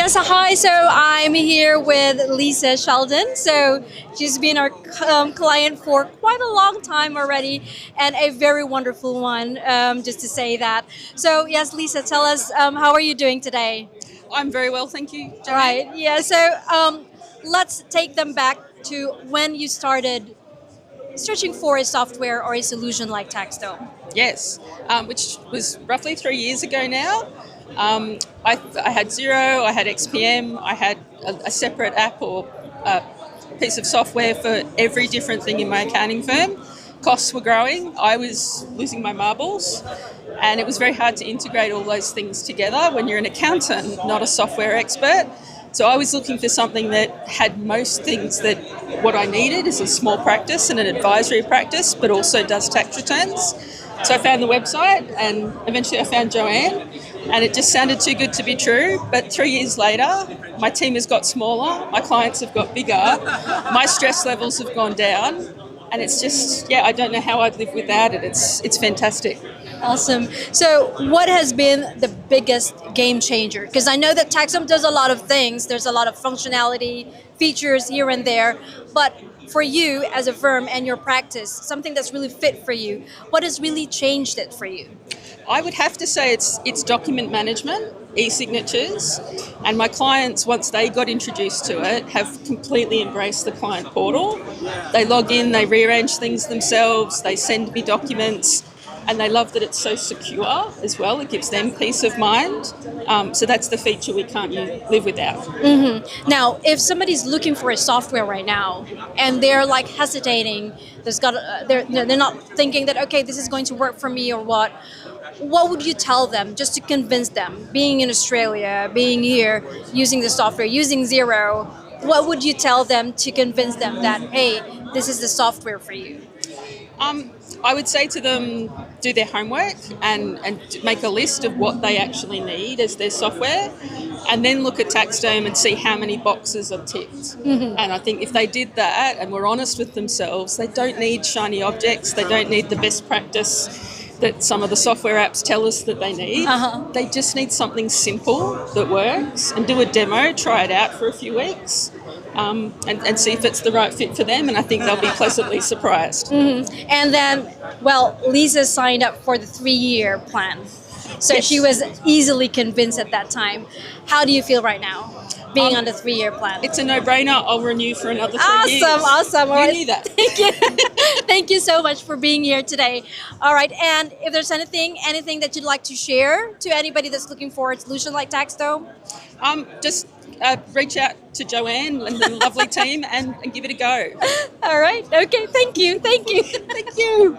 Yes, hi. So I'm here with Lisa Sheldon. So she's been our client for quite a long time already, and a very wonderful one. Just to say that. So yes, Lisa, tell us how are you doing today? I'm very well, thank you, All Joanne. right. Yeah. So let's take them back to when you started searching for a software or a solution like TaxDome. Yes, which was roughly 3 years ago now. I had Xero, I had XPM, I had a separate app or a piece of software for every different thing in my accounting firm. Costs were growing, I was losing my marbles, and it was very hard to integrate all those things together when you're an accountant, not a software expert. So I was looking for something that had most things that what I needed is a small practice and an advisory practice, but also does tax returns. So I found the website and eventually I found Joanne, and it just sounded too good to be true. But 3 years later, my team has got smaller, my clients have got bigger, my stress levels have gone down, and it's just, yeah, I don't know how I'd live without it. It's fantastic. Awesome. So, what has been the biggest game changer? Because I know that Taxum does a lot of things. There's a lot of functionality, features here and there. But for you as a firm and your practice, something that's really fit for you, what has really changed it for you? I would have to say it's document management, e-signatures, and my clients, once they got introduced to it, have completely embraced the client portal. They log in, they rearrange things themselves, they send me documents, and they love that it's so secure as well. It gives them peace of mind. So that's the feature we can't live without. Now, if somebody's looking for a software right now and they're like hesitating, they're not thinking that okay, this is going to work for me or what. What would you tell them just to convince them? Being in Australia, being here, using the software, using Zero, what would you tell them to convince them that hey, this is the software for you? I would say to them, do their homework and make a list of what they actually need as their software, and then look at TaxDome and see how many boxes are ticked. And I think if they did that and were honest with themselves, they don't need shiny objects, they don't need the best practice that some of the software apps tell us that they need. They just need something simple that works, and do a demo, try it out for a few weeks, and see if it's the right fit for them, and I think they'll be pleasantly surprised. And then, well, Lisa signed up for the 3-year plan. So Yes. she was easily convinced at that time. How do you feel right now, being on the 3-year plan? It's a no-brainer. I'll renew for another 3 years. Awesome. All You right. knew that. Thank you. Thank you so much for being here today. All right. And if there's anything that you'd like to share to anybody that's looking for a solution like TaxDome? Just reach out to Joanne and the lovely team and give it a go. All right. Okay. Thank you. Thank you.